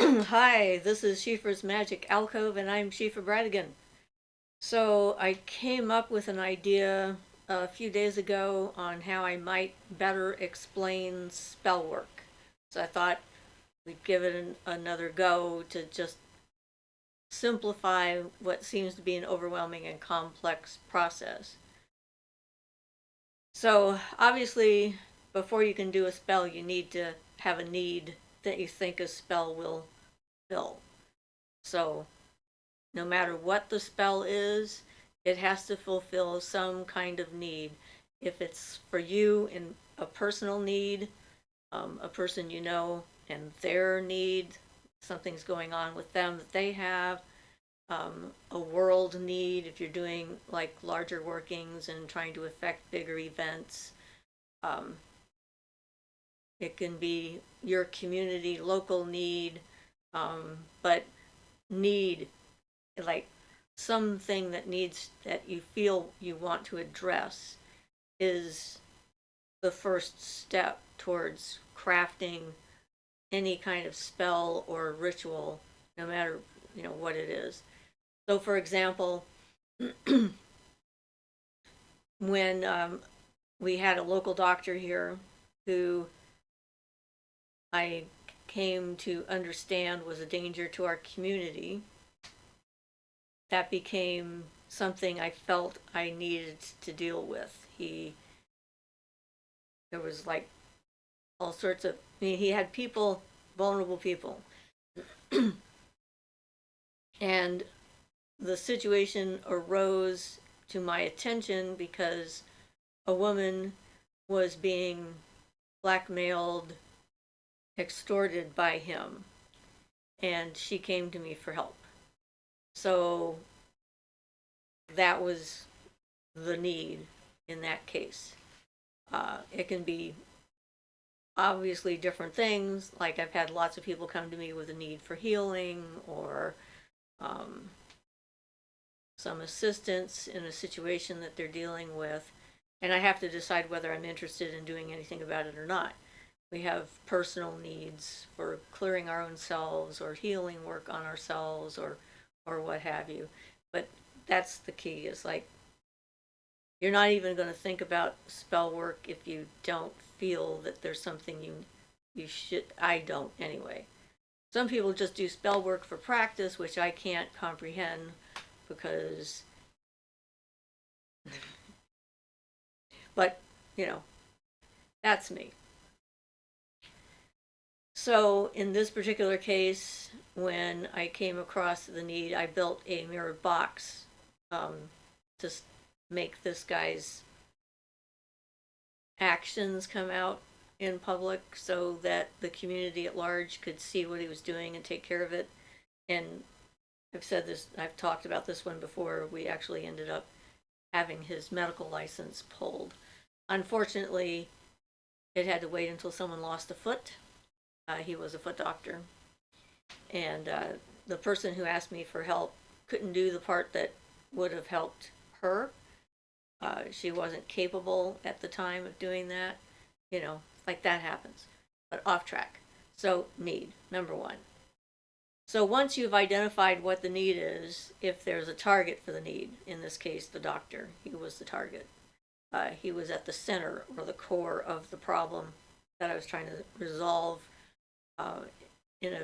Hi, this is Siofra's Magic Alcove, and I'm Siofra Bradigan. So I came up with an idea a few days ago on how I might better explain spell work. So I thought we'd give it another go to just simplify what seems to be an overwhelming and complex process. So obviously, before you can do a spell, you need to have a need that you think a spell will fill. So no matter what the spell is, it has to fulfill some kind of need. If it's for you in a personal need, a person you know and their need, something's going on with them that they have, a world need, if you're doing like larger workings and trying to affect bigger events. Um, it can be your community, local need, but need like something that needs that you feel you want to address is the first step towards crafting any kind of spell or ritual, no matter what it is. So for example, when we had a local doctor here who I came to understand was a danger to our community, that became something I felt I needed to deal with. There was like all sorts of, I mean, he had people, vulnerable people. And the situation arose to my attention because a woman was being blackmailed, extorted by him, and she came to me for help. So that was the need in that case. It can be obviously different things, like I've had lots of people come to me with a need for healing or um, some assistance in a situation that they're dealing with, and I have to decide whether I'm interested in doing anything about it or not. We have personal needs for clearing our own selves or healing work on ourselves or what have you. But that's the key, is like you're not even going to think about spell work if you don't feel that there's something you should. I don't anyway. Some people just do spell work for practice, which I can't comprehend because, but you know, that's me. So in this particular case, when I came across the need, I built a mirrored box to make this guy's actions come out in public so that the community at large could see what he was doing and take care of it. And I've said this, I've talked about this one before. We actually ended up having his medical license pulled. Unfortunately, it had to wait until someone lost a foot. He was a foot doctor. And the person who asked me for help couldn't do the part that would have helped her. She wasn't capable at the time of doing that. Like that happens. But off track. So, need, number one. So, once you've identified what the need is, if there's a target for the need, in this case, the doctor, he was the target. He was at the center or the core of the problem that I was trying to resolve uh, in a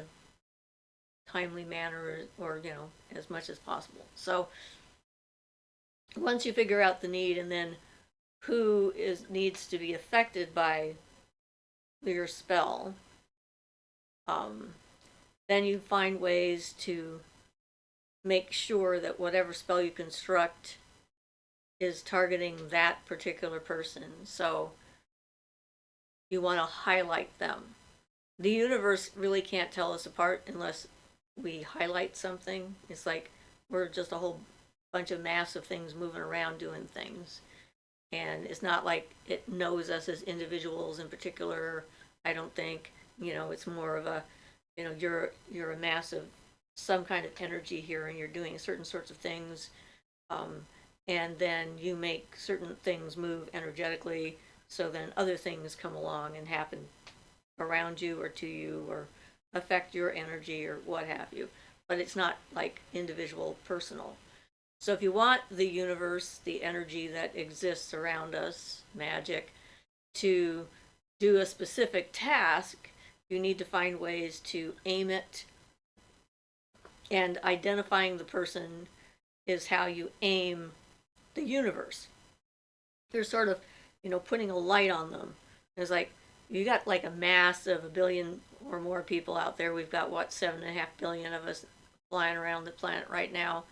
timely manner or as much as possible. So once you figure out the need and then who needs to be affected by your spell, um, then you find ways to make sure that whatever spell you construct is targeting that particular person. So you want to highlight them. The universe really can't tell us apart unless we highlight something. It's like we're just a whole bunch of mass of things moving around doing things. And it's not like it knows us as individuals in particular. I don't think. It's more of a, you're a mass of some kind of energy here, and you're doing certain sorts of things, um, and then you make certain things move energetically. So then other things come along and happen around you or to you or affect your energy or what have you, but it's not like individual personal. So if you want the universe, the energy that exists around us, magic, to do a specific task, you need to find ways to aim it, and identifying the person is how you aim the universe. They're sort of, putting a light on them. It's like you got like a mass of 1 billion or more people out there. We've got what, 7.5 billion of us flying around the planet right now,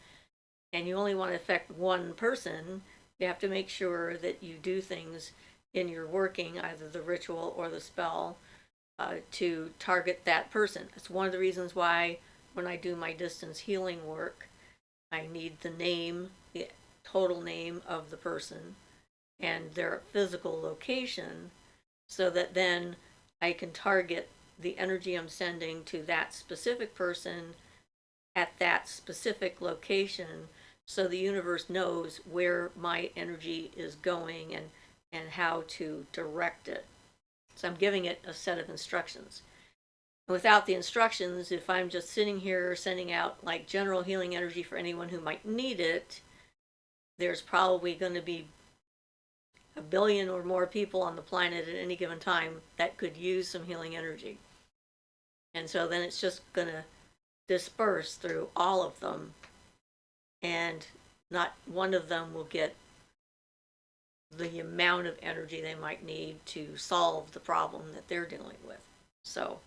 and you only want to affect one person. You have to make sure that you do things in your working, either the ritual or the spell, to target that person. That's one of the reasons why when I do my distance healing work, I need the name, the total name of the person, and their physical location, so that then I can target the energy I'm sending to that specific person at that specific location, so the universe knows where my energy is going and how to direct it. So I'm giving it a set of instructions. Without the instructions, if I'm just sitting here sending out like general healing energy for anyone who might need it, there's probably going to be 1 billion or more people on the planet at any given time that could use some healing energy. And so then it's just going to disperse through all of them, and not one of them will get the amount of energy they might need to solve the problem that they're dealing with. So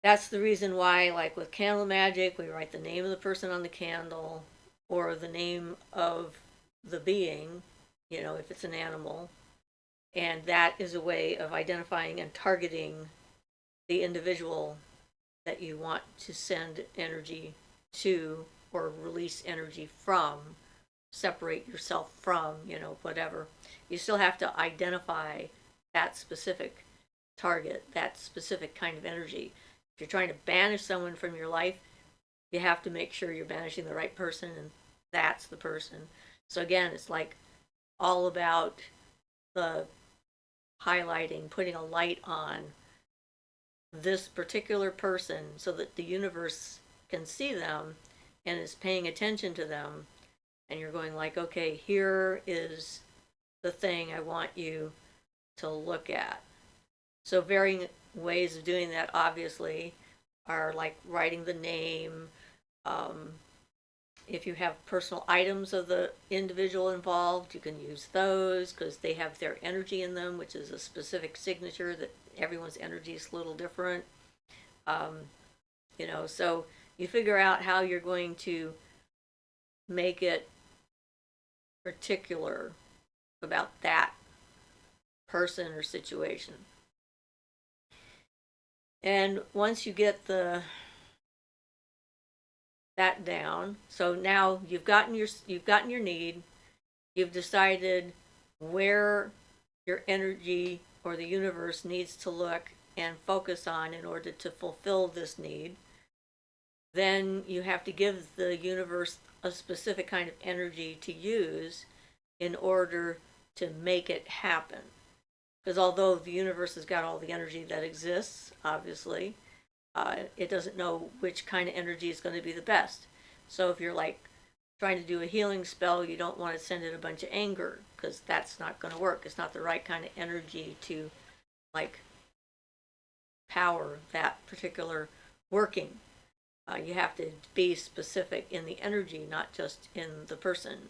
that's the reason why, like with candle magic, we write the name of the person on the candle, or the name of the being, if it's an animal. And that is a way of identifying and targeting the individual that you want to send energy to or release energy from, separate yourself from, whatever. You still have to identify that specific target, that specific kind of energy. If you're trying to banish someone from your life, you have to make sure you're banishing the right person, and that's the person. So again, it's like all about the highlighting, putting a light on this particular person so that the universe can see them and is paying attention to them. And you're going like, okay, here is the thing I want you to look at. So varying ways of doing that obviously are like writing the name. If you have personal items of the individual involved, you can use those because they have their energy in them, which is a specific signature that everyone's energy is a little different. So you figure out how you're going to make it particular about that person or situation. And once you get that down, so now you've gotten your need, you've decided where your energy or the universe needs to look and focus on in order to fulfill this need. Then you have to give the universe a specific kind of energy to use in order to make it happen. Because although the universe has got all the energy that exists, obviously, it doesn't know which kind of energy is going to be the best. So if you're like trying to do a healing spell, you don't want to send in a bunch of anger, because that's not going to work. It's not the right kind of energy to like power that particular working. You have to be specific in the energy, not just in the person.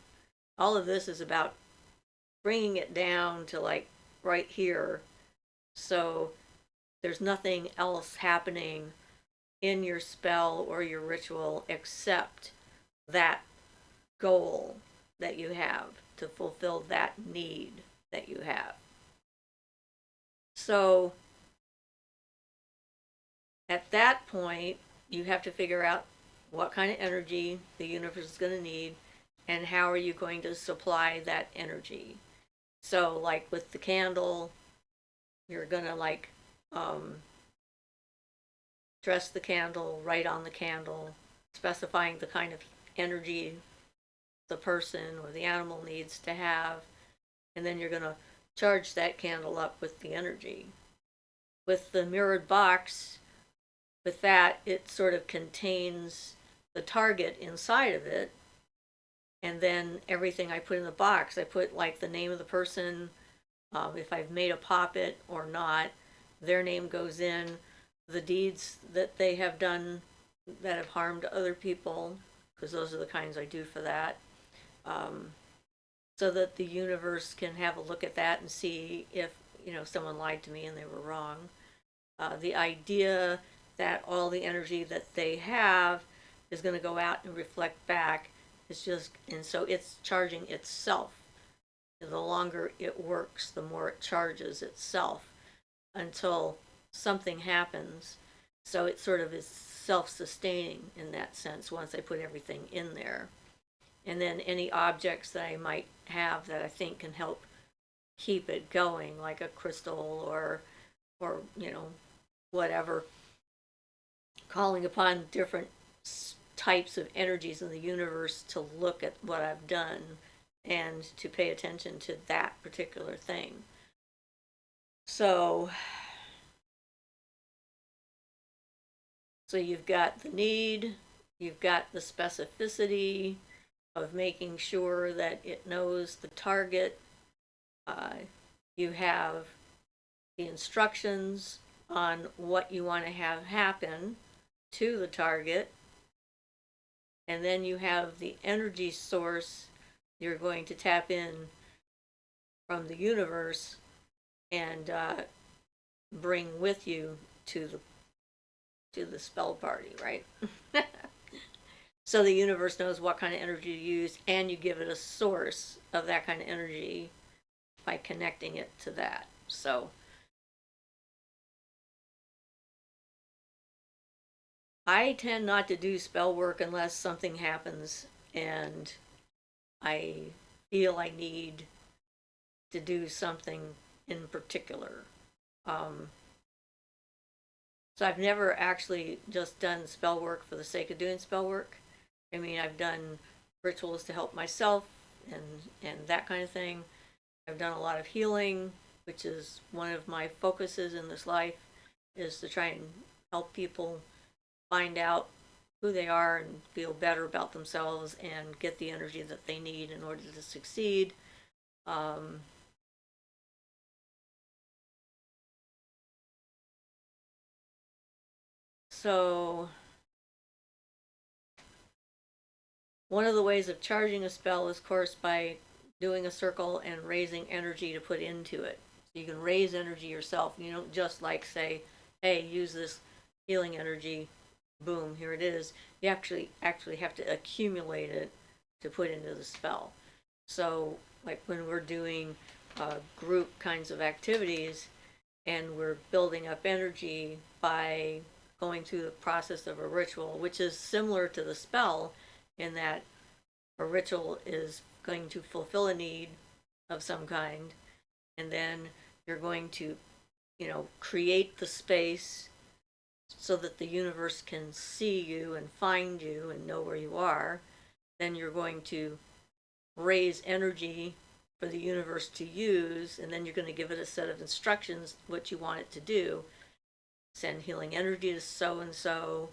All of this is about bringing it down to like right here, so there's nothing else happening in your spell or your ritual except that goal that you have to fulfill that need that you have. So at that point, you have to figure out what kind of energy the universe is going to need and how are you going to supply that energy. So like with the candle, you're going to like dress the candle, write on the candle, specifying the kind of energy the person or the animal needs to have, and then you're going to charge that candle up with the energy. With the mirrored box, with that, it sort of contains the target inside of it. And then everything I put in the box, I put like the name of the person, if I've made a poppet or not, their name goes in, the deeds that they have done that have harmed other people, because those are the kinds I do for that, so that the universe can have a look at that and see if, someone lied to me and they were wrong. The idea that all the energy that they have is going to go out and reflect back is just, and so it's charging itself. The longer it works, the more it charges itself until something happens. So it sort of is self-sustaining in that sense once I put everything in there. And then any objects that I might have that I think can help keep it going, like a crystal or whatever, calling upon different types of energies in the universe to look at what I've done and to pay attention to that particular thing. So you've got the need, you've got the specificity of making sure that it knows the target. You have the instructions on what you want to have happen to the target. And then you have the energy source you're going to tap in from the universe and bring with you to the spell party, right? So the universe knows what kind of energy to use, and you give it a source of that kind of energy by connecting it to that. So I tend not to do spell work unless something happens and I feel I need to do something in particular. So I've never actually just done spell work for the sake of doing spell work. I mean, I've done rituals to help myself and that kind of thing. I've done a lot of healing, which is one of my focuses in this life, is to try and help people find out who they are and feel better about themselves and get the energy that they need in order to succeed. So one of the ways of charging a spell is, of course, by doing a circle and raising energy to put into it. So you can raise energy yourself. You don't just like say, hey, use this healing energy, boom, here it is. You actually have to accumulate it to put into the spell. So like when we're doing group kinds of activities and we're building up energy by going through the process of a ritual, which is similar to the spell in that a ritual is going to fulfill a need of some kind, and then you're going to, create the space so that the universe can see you and find you and know where you are. Then you're going to raise energy for the universe to use, and then you're going to give it a set of instructions what you want it to do. Send healing energy to so and so,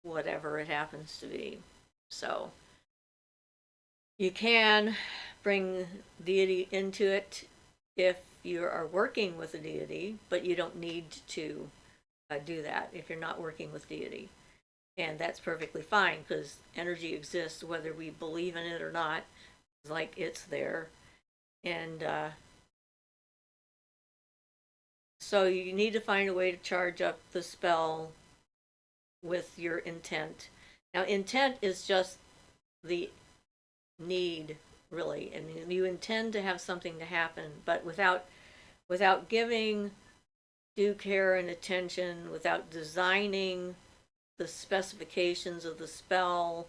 whatever it happens to be. So you can bring deity into it if you are working with a deity, but you don't need to do that if you're not working with deity. And that's perfectly fine because energy exists whether we believe in it or not. It's like it's there. And so you need to find a way to charge up the spell with your intent. Now, intent is just the need, really, and you intend to have something to happen, but without giving due care and attention, without designing the specifications of the spell,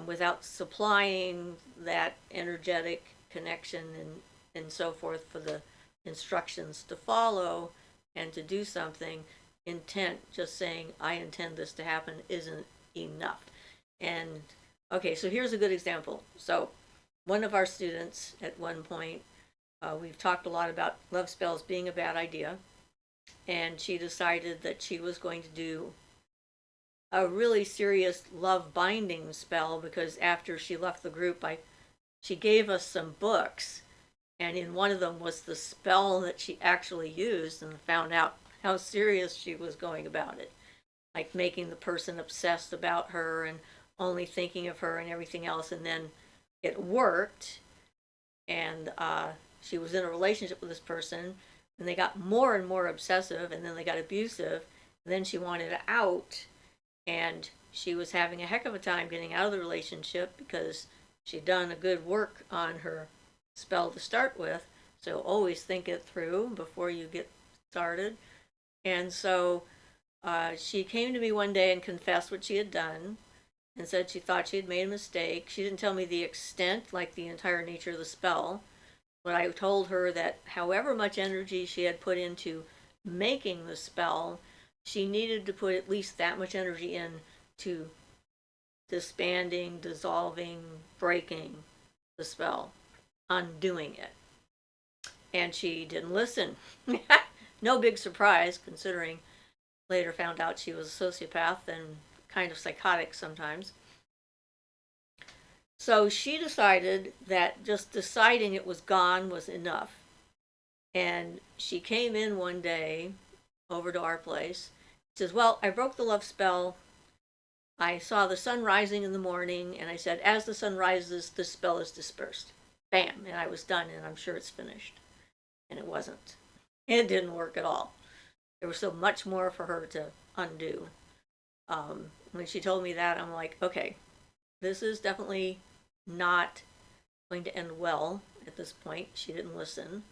without supplying that energetic connection and so forth for the instructions to follow and to do something, intent, just saying I intend this to happen, isn't enough. And okay, so here's a good example. So one of our students at one point, we've talked a lot about love spells being a bad idea, and she decided that she was going to do a really serious love binding spell, because after she left the group, she gave us some books, and in one of them was the spell that she actually used, and found out how serious she was going about it, like making the person obsessed about her and only thinking of her and everything else. And then it worked, and she was in a relationship with this person, and they got more and more obsessive, and then they got abusive, and then she wanted out, and she was having a heck of a time getting out of the relationship because she'd done a good work on her spell to start with. So always think it through before you get started. And so she came to me one day and confessed what she had done, and said she thought she had made a mistake. She didn't tell me the extent, like the entire nature of the spell, but I told her that however much energy she had put into making the spell, she needed to put at least that much energy in to disbanding, dissolving, breaking the spell, undoing it. And she didn't listen. No big surprise, considering later found out she was a sociopath and kind of psychotic sometimes. So she decided that just deciding it was gone was enough. And she came in one day over to our place. She says, well, I broke the love spell. I saw the sun rising in the morning, and I said, as the sun rises, the spell is dispersed. Bam, and I was done, and I'm sure it's finished. And it wasn't. It didn't work at all. There was so much more for her to undo. When she told me that, I'm like, okay, this is definitely not going to end well at this point. She didn't listen.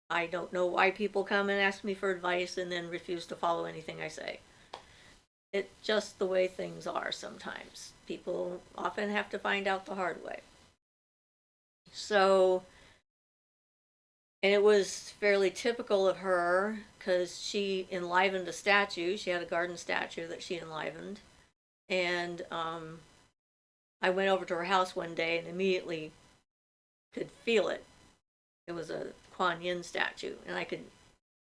I don't know why people come and ask me for advice and then refuse to follow anything I say. It's just the way things are sometimes. People often have to find out the hard way. So, and it was fairly typical of her, because she enlivened a statue. She had a garden statue that she enlivened. And I went over to her house one day and immediately could feel it. It was a Kuan Yin statue, and I could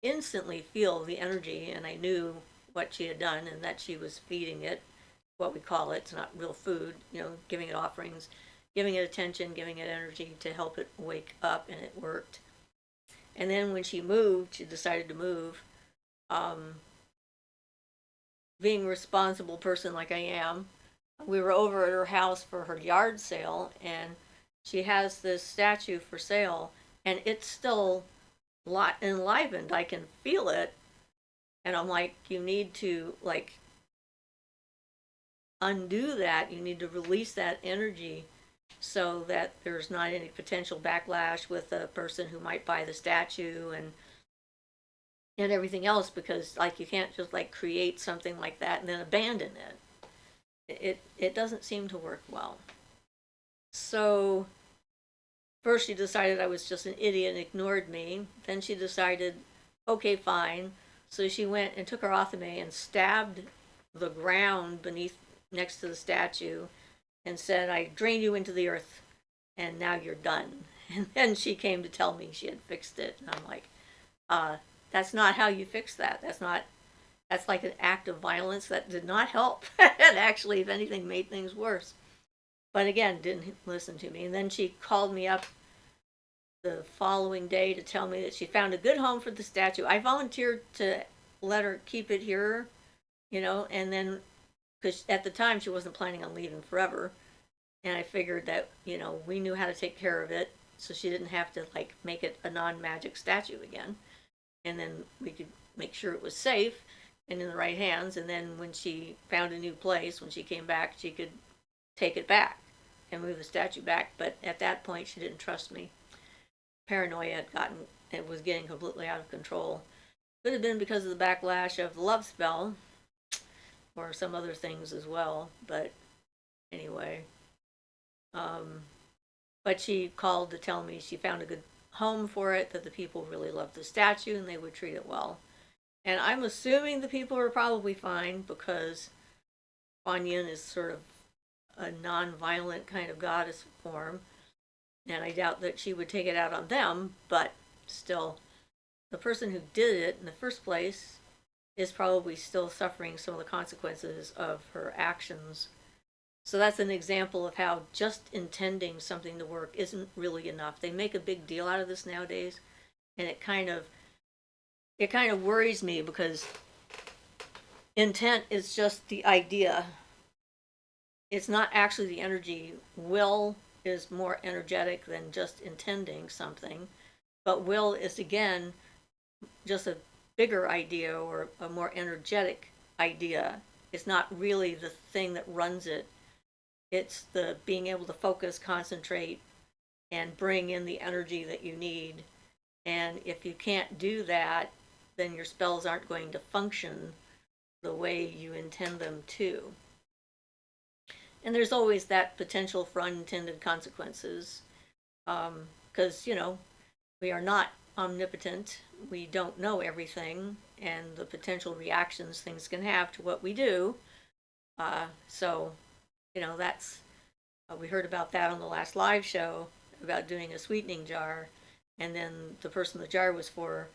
instantly feel the energy, and I knew what she had done and that she was feeding it, what we call it. It's not real food, giving it offerings, giving it attention, giving it energy to help it wake up, and it worked. And then when she moved, she decided to move. Being a responsible person like I am, we were over at her house for her yard sale, and she has this statue for sale, and it's still enlivened. I can feel it, and I'm like, you need to undo that. You need to release that energy so that there's not any potential backlash with the person who might buy the statue and everything else, because you can't just create something like that and then abandon it. It doesn't seem to work well. So first she decided I was just an idiot and ignored me. Then she decided, okay, fine. So she went and took her athame and stabbed the ground next to the statue and said, I drained you into the earth and now you're done. And then she came to tell me she had fixed it. And I'm like, that's not how you fix that. That's like an act of violence that did not help. And actually, if anything, made things worse. But again, didn't listen to me. And then she called me up the following day to tell me that she found a good home for the statue. I volunteered to let her keep it here, and then, because at the time she wasn't planning on leaving forever. And I figured that, we knew how to take care of it, so she didn't have to make it a non-magic statue again. And then we could make sure it was safe and in the right hands. And then when she found a new place, when she came back, she could take it back and move the statue back. But at that point, she didn't trust me. Paranoia it was getting completely out of control. Could have been because of the backlash of the love spell or some other things as well. But anyway, but she called to tell me she found a good home for it, that the people really loved the statue and they would treat it well. And I'm assuming the people are probably fine, because Kuan Yin is sort of a non-violent kind of goddess form, and I doubt that she would take it out on them, but still, the person who did it in the first place is probably still suffering some of the consequences of her actions. So that's an example of how just intending something to work isn't really enough. They make a big deal out of this nowadays, and it kind of worries me, because intent is just the idea. It's not actually the energy. Will is more energetic than just intending something, but will is, again, just a bigger idea or a more energetic idea. It's not really the thing that runs it. It's the being able to focus, concentrate, and bring in the energy that you need. And if you can't do that, then your spells aren't going to function the way you intend them to. And there's always that potential for unintended consequences, because, we are not omnipotent. We don't know everything, and the potential reactions things can have to what we do. So, that's, we heard about that on the last live show about doing a sweetening jar, and then the person the jar was for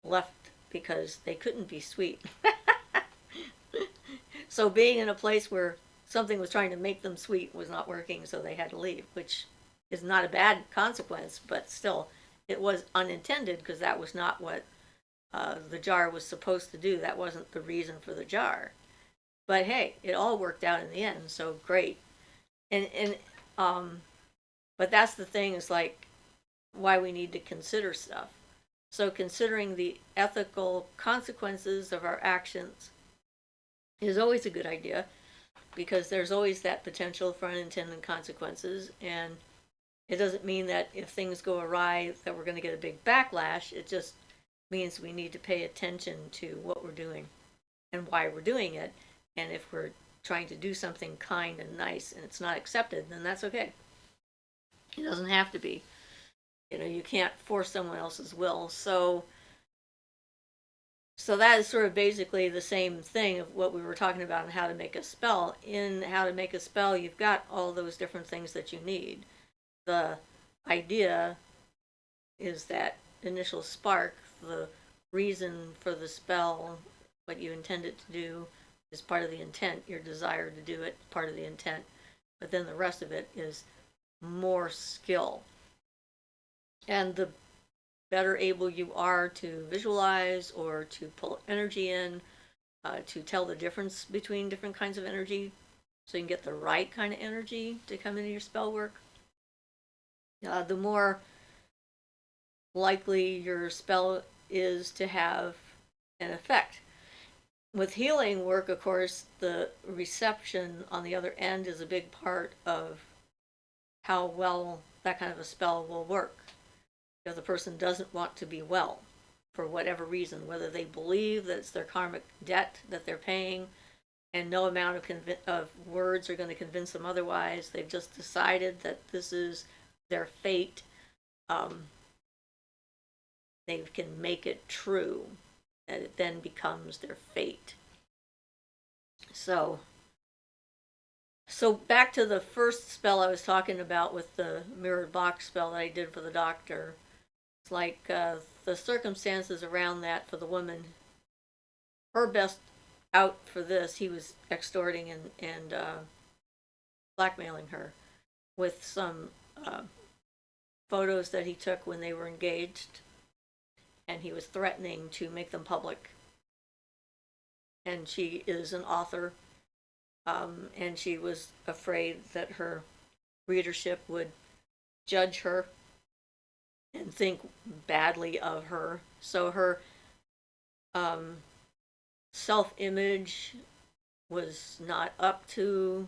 left because they couldn't be sweet. So being in a place where something was trying to make them sweet was not working, so they had to leave, which is not a bad consequence, but still, it was unintended, because that was not what the jar was supposed to do. That wasn't the reason for the jar. But hey, it all worked out in the end, so great. And but that's the thing, is like why we need to consider stuff. So considering the ethical consequences of our actions is always a good idea, because there's always that potential for unintended consequences, and it doesn't mean that if things go awry that we're going to get a big backlash. It just means we need to pay attention to what we're doing and why we're doing it. And if we're trying to do something kind and nice and it's not accepted, then that's okay. It doesn't have to be. You can't force someone else's will. So that is sort of basically the same thing of what we were talking about in how to make a spell. In how to make a spell, you've got all those different things that you need. The idea is that initial spark, the reason for the spell, what you intend it to do, is part of the intent. Your desire to do it, part of the intent. But then the rest of it is more skill. And the better able you are to visualize or to pull energy in, to tell the difference between different kinds of energy, so you can get the right kind of energy to come into your spell work, the more likely your spell is to have an effect. With healing work, of course, the reception on the other end is a big part of how well that kind of a spell will work. If the person doesn't want to be well for whatever reason, whether they believe that it's their karmic debt that they're paying and no amount of words are going to convince them otherwise, they've just decided that this is their fate, they can make it true, and it then becomes their fate. So back to the first spell I was talking about with the mirrored box spell that I did for the doctor. It's like the circumstances around that for the woman, her best out for this, he was extorting and blackmailing her with some photos that he took when they were engaged, and he was threatening to make them public. And she is an author, and she was afraid that her readership would judge her and think badly of her. So her self-image was not up to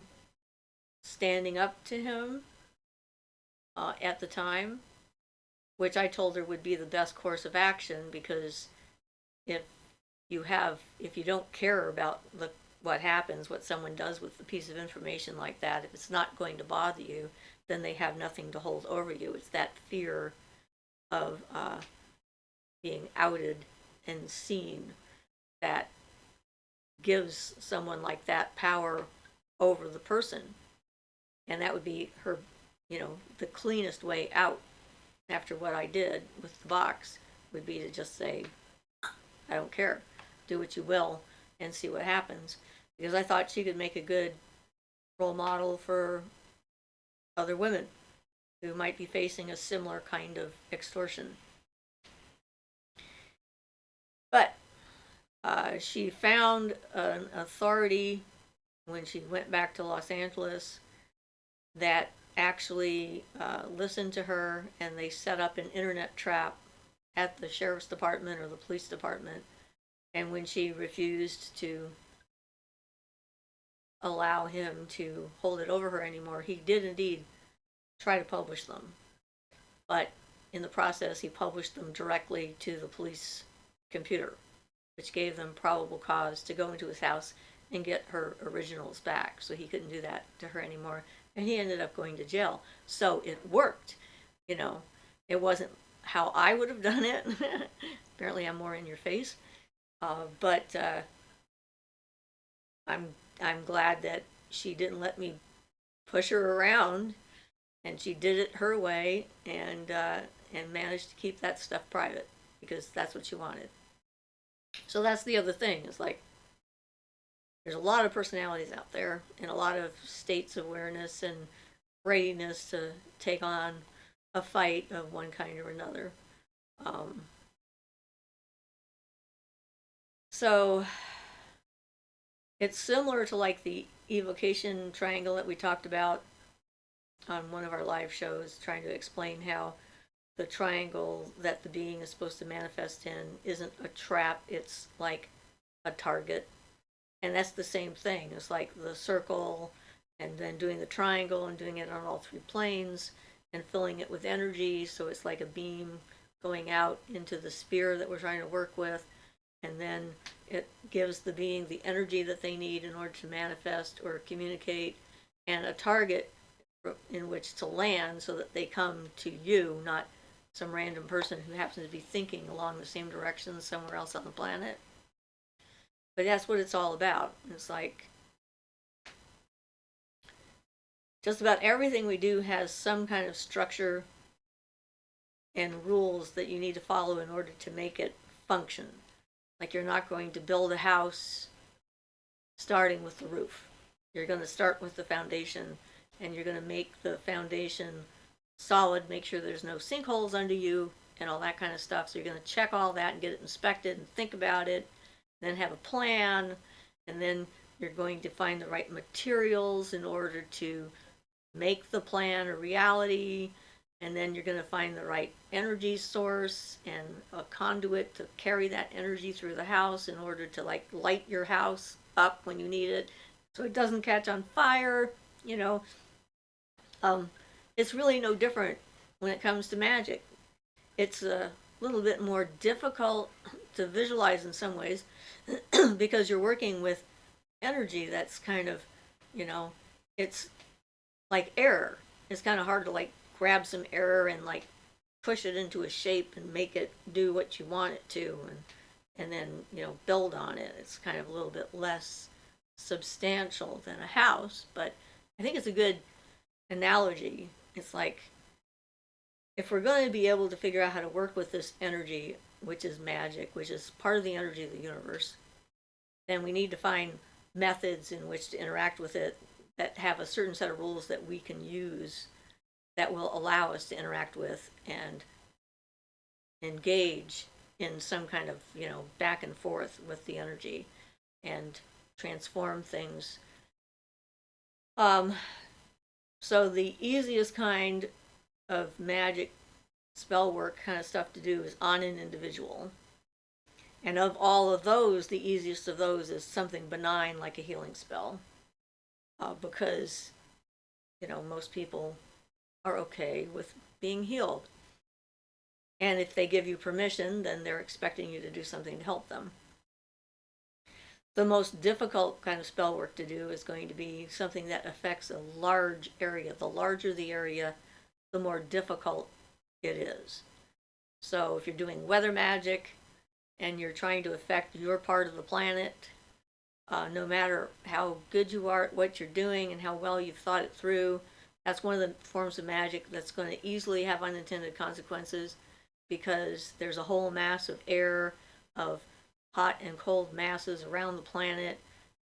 standing up to him at the time, which I told her would be the best course of action, because if you don't care about what happens, what someone does with a piece of information like that, if it's not going to bother you, then they have nothing to hold over you. It's that fear of being outed and seen that gives someone like that power over the person. And that would be her, the cleanest way out after what I did with the box, would be to just say, I don't care, do what you will and see what happens, because I thought she could make a good role model for other women who might be facing a similar kind of extortion. But she found an authority when she went back to Los Angeles that actually listened to her, and they set up an internet trap at the sheriff's department or the police department. And when she refused to allow him to hold it over her anymore, he did indeed try to publish them. But in the process, he published them directly to the police computer, which gave them probable cause to go into his house and get her originals back. So he couldn't do that to her anymore. And he ended up going to jail. So it worked. You know, it wasn't how I would have done it. Apparently I'm more in your face. But I'm glad that she didn't let me push her around, and she did it her way, and managed to keep that stuff private because that's what she wanted. So that's the other thing. It's like there's a lot of personalities out there and a lot of states of awareness and readiness to take on a fight of one kind or another. So it's similar to like the evocation triangle that we talked about on one of our live shows, trying to explain how the triangle that the being is supposed to manifest in isn't a trap, it's like a target. And that's the same thing. It's like the circle and then doing the triangle and doing it on all three planes and filling it with energy, so it's like a beam going out into the sphere that we're trying to work with, and then it gives the being the energy that they need in order to manifest or communicate, and a target in which to land so that they come to you, not some random person who happens to be thinking along the same direction somewhere else on the planet. But that's what it's all about. It's like just about everything we do has some kind of structure and rules that you need to follow in order to make it function. Like you're not going to build a house starting with the roof. You're going to start with the foundation, and you're going to make the foundation solid, make sure there's no sinkholes under you and all that kind of stuff. So you're going to check all that and get it inspected and think about it, then have a plan, and then you're going to find the right materials in order to make the plan a reality, and then you're going to find the right energy source and a conduit to carry that energy through the house in order to like light your house up when you need it so it doesn't catch on fire. It's really no different when it comes to magic. It's a little bit more difficult to visualize in some ways because you're working with energy that's kind of, it's like air. It's kind of hard to like grab some air and like push it into a shape and make it do what you want it to, and then build on it. It's kind of a little bit less substantial than a house, but I think it's a good analogy. It's like if we're going to be able to figure out how to work with this energy, which is magic, which is part of the energy of the universe, then we need to find methods in which to interact with it that have a certain set of rules that we can use that will allow us to interact with and engage in some kind of back and forth with the energy and transform things. So the easiest kind of magic spell work kind of stuff to do is on an individual, and of all of those, the easiest of those is something benign like a healing spell, because most people are okay with being healed. And if they give you permission, then they're expecting you to do something to help them. The most difficult kind of spell work to do is going to be something that affects a large area. The larger the area, the more difficult it is. So if you're doing weather magic and you're trying to affect your part of the planet, no matter how good you are at what you're doing and how well you've thought it through, that's one of the forms of magic that's going to easily have unintended consequences, because there's a whole mass of air, of hot and cold masses around the planet,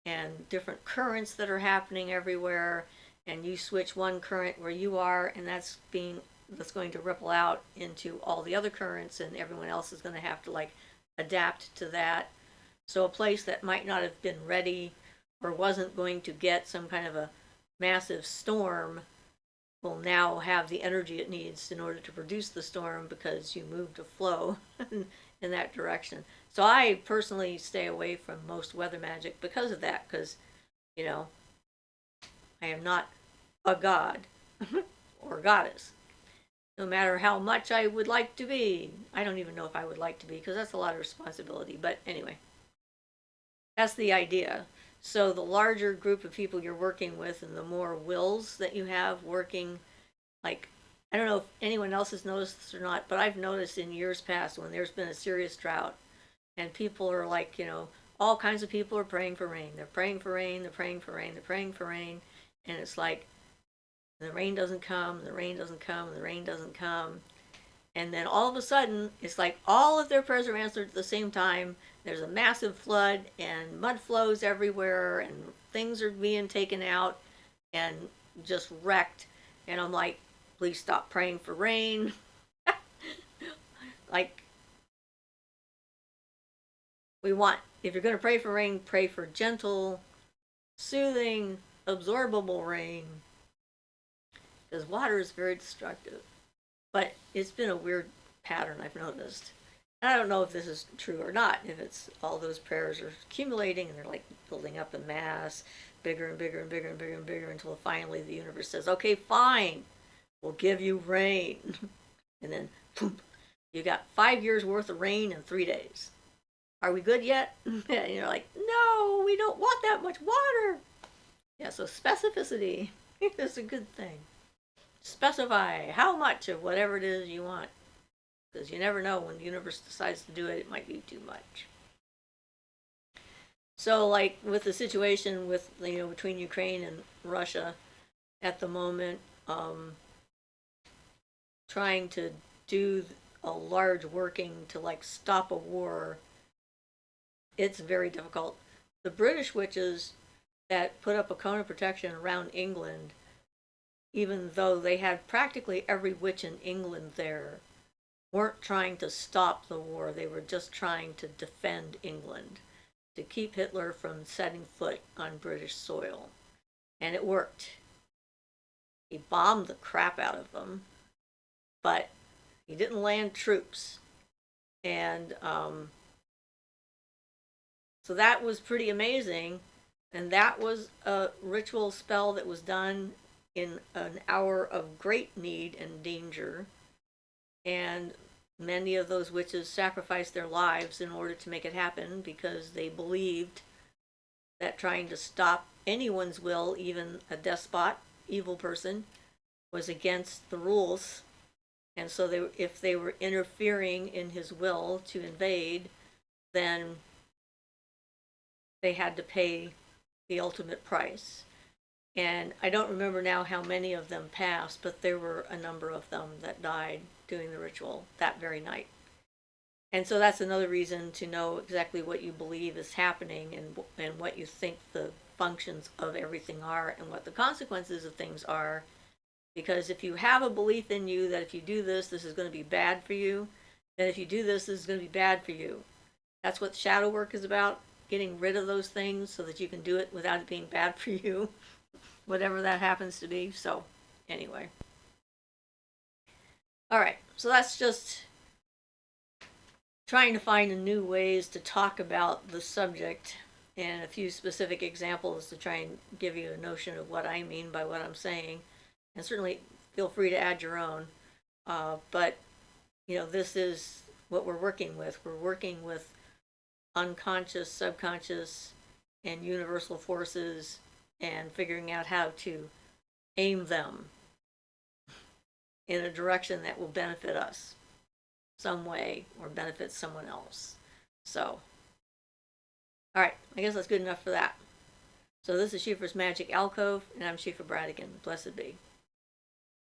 and different currents that are happening everywhere, and you switch one current where you are, and that's going to ripple out into all the other currents, and everyone else is going to have to like adapt to that. So a place that might not have been ready or wasn't going to get some kind of a massive storm will now have the energy it needs in order to produce the storm, because you moved a flow in that direction. So I personally stay away from most weather magic because of that, because, you know, I am not a god or goddess. No matter how much I would like to be. I don't even know if I would like to be, because that's a lot of responsibility. But anyway, that's the idea. So the larger group of people you're working with, and the more wills that you have working, like, I don't know if anyone else has noticed this or not, but I've noticed in years past when there's been a serious drought and people are like, all kinds of people are praying for rain. They're praying for rain, they're praying for rain, they're praying for rain. And it's like, the rain doesn't come, the rain doesn't come, the rain doesn't come. And then all of a sudden, it's like all of their prayers are answered at the same time. There's a massive flood, and mud flows everywhere, and things are being taken out and just wrecked. And I'm like, please stop praying for rain. Like, if you're going to pray for rain, pray for gentle, soothing, absorbable rain. Because water is very destructive. But it's been a weird pattern I've noticed. And I don't know if this is true or not, if it's all those prayers are accumulating and they're like building up in mass, bigger and bigger and bigger and bigger and bigger, until finally the universe says, okay, fine, we'll give you rain. And then, boom, you got 5 years worth of rain in 3 days. Are we good yet? And you're like, no, we don't want that much water. Yeah, so specificity is a good thing. Specify how much of whatever it is you want, because you never know when the universe decides to do it. It might be too much. So like with the situation with between Ukraine and Russia at the moment, trying to do a large working to like stop a war, it's very difficult. The British witches that put up a cone of protection around England, even though they had practically every witch in England there, weren't trying to stop the war. They were just trying to defend England, to keep Hitler from setting foot on British soil. And it worked. He bombed the crap out of them, but he didn't land troops. And so that was pretty amazing. And that was a ritual spell that was done in an hour of great need and danger. And many of those witches sacrificed their lives in order to make it happen, because they believed that trying to stop anyone's will, even a despot, evil person, was against the rules. And so if they were interfering in his will to invade, then they had to pay the ultimate price. And I don't remember now how many of them passed, but there were a number of them that died doing the ritual that very night. And so that's another reason to know exactly what you believe is happening, and what you think the functions of everything are, and what the consequences of things are. Because if you have a belief in you that if you do this, this is going to be bad for you, then if you do this, this is going to be bad for you. That's what shadow work is about, getting rid of those things so that you can do it without it being bad for you, whatever that happens to be. So anyway. All right, so that's just trying to find new ways to talk about the subject, and a few specific examples to try and give you a notion of what I mean by what I'm saying. And certainly feel free to add your own. But, this is what we're working with. We're working with unconscious, subconscious, and universal forces, and figuring out how to aim them in a direction that will benefit us some way, or benefit someone else. So, all right, I guess that's good enough for that. So this is Siofra's Magic Alcove, and I'm Siofra Bradigan. Blessed be.